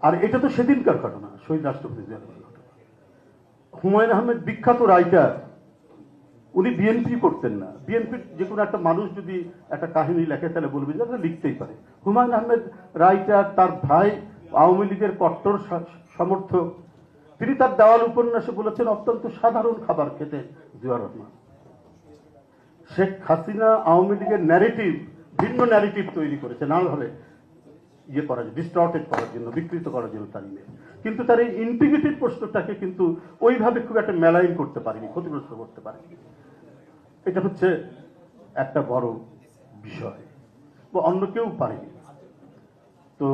আর এটা তো সেদিনকার ঘটনা, শহীদ রাষ্ট্রপতি জিয়া রহমানের ঘটনা। হুমায়ুন আহমেদ বিখ্যাত রাইটার, উনি বিএনপি করতেন না। বিএনপির যে কোনো একটা মানুষ যদি একটা কাহিনী লেখে তাহলে বলবে যে লিখতেই পারে। হুমায়ুন আহমেদ রাইটার, তার ভাই আওয়ামী লীগের কট্টর সমর্থক, তিনি তার দেওয়াল উপন্যাসে বলেছেন অত্যন্ত সাধারণ খাবার খেতেন জিয়াউর রহমান। শেখ হাসিনা আওয়ামী লীগের ন্যারেটিভ, ভিন্ন ন্যারেটিভ তৈরি করেছে নানাভাবে ইয়ে করার জন্য, ডিস্টর্টেড করার জন্য, বিকৃত করার জন্য তার ইমেজ। কিন্তু তার এই ইন্টিগ্রিটির প্রশ্নটাকে কিন্তু ওইভাবে খুব একটা মেলাইন করতে পারেনি, ক্ষতিগ্রস্ত করতে পারেনি। এটা হচ্ছে একটা বড় বিষয়, বা অন্য কেউ পারেনি। তো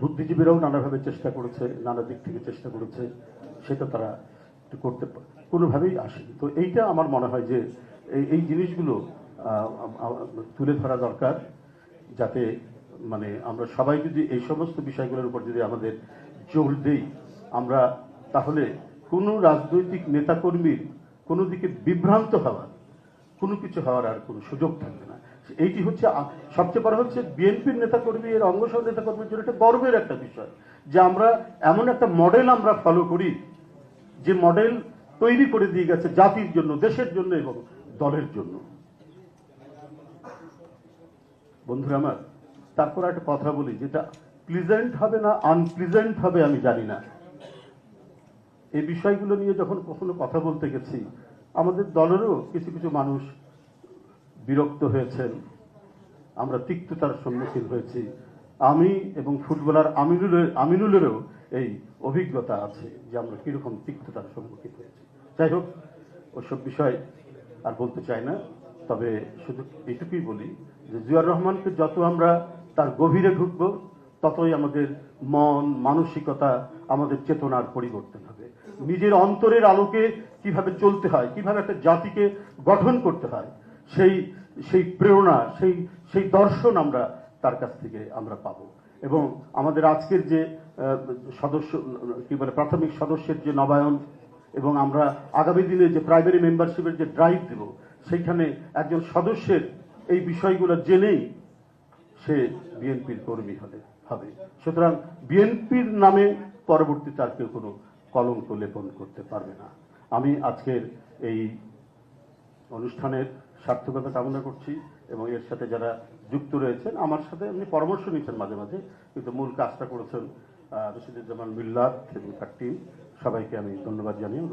বুদ্ধিজীবীরাও নানাভাবে চেষ্টা করেছে, নানা দিক থেকে চেষ্টা করেছে, সেটা তারা করতে কোনোভাবেই আসেনি। তো এইটা আমার মনে হয় যে এই জিনিসগুলো তুলে ধরা দরকার, যাতে মানে আমরা সবাই যদি এই সমস্ত বিষয়গুলোর উপর যদি আমাদের জোর দেই, আমরা তাহলে কোনো রাজনৈতিক নেতাকর্মীর কোনো দিকে বিভ্রান্ত হওয়ার, কোনো কিছু হওয়ার আর কোনো সুযোগ থাকবে না। এইটি হচ্ছে সবচেয়ে বড় হচ্ছে বিএনপির নেতাকর্মী, এর অঙ্গসহ নেতাকর্মীর জন্য একটা গর্বের একটা বিষয় যে আমরা এমন একটা মডেল আমরা ফলো করি, যে মডেল তৈরি করে দিয়ে গেছে জাতির জন্য, দেশের জন্য এবং দলের জন্য। বন্ধুরা আমার, তারপর একটা কথা বলি, যেটা প্লিজেন্ট হবে না আনপ্লিজেন্ট হবে আমি জানি না। এই বিষয়গুলো নিয়ে যখন কখনো কথা বলতে গেছি, আমাদের দলেরও কিছু কিছু মানুষ বিরক্ত হয়েছেন, আমরা তিক্ততার সম্মুখীন হয়েছি। আমি এবং ফুটবলার আমিনুলেরও এই অভিজ্ঞতা আছে যে আমরা কিরকম তিক্ততার সম্মুখীন হয়েছি। যাই হোক, ওসব বিষয় আর বলতে চাই না। তবে শুধু এইটুকুই বলি যে জিয়াউর রহমানকে যত আমরা তার গভীরে ঢুকবো, ততই আমাদের মন মানসিকতা, আমাদের চেতনার পরিবর্তন হবে। নিজের অন্তরের আলোকে কিভাবে চলতে হয়, কিভাবে একটা জাতিকে গঠন করতে হয়, সেই প্রেরণা, সেই দর্শন আমরা তার কাছ থেকে আমরা পাবো। এবং আমাদের আজকের যে সদস্য কি বলে প্রাথমিক সদস্যের যে নবায়ন, এবং আমরা আগামী দিনে যে প্রাইমারি মেম্বারশিপের যে ড্রাইভ দেব, সেইখানে একজন সদস্যের এই বিষয়গুলো জেনেই সে বিএনপির কর্মী হবে। সুতরাং বিএনপির নামে পরবর্তীতে আর কেউ কোনো কলঙ্ক লেপন করতে পারবে না। আমি আজকের এই অনুষ্ঠানের সার্থকতা কামনা করছি, এবং এর সাথে যারা যুক্ত রয়েছেন, আমার সাথে এমনি পরামর্শ নিচ্ছেন মাঝে মাঝে, কিন্তু মূল কাজটা করেছেন রশিদুজ্জামান মিল্লাত এবং তার টিম। সবাইকে আমি ধন্যবাদ জানিয়ে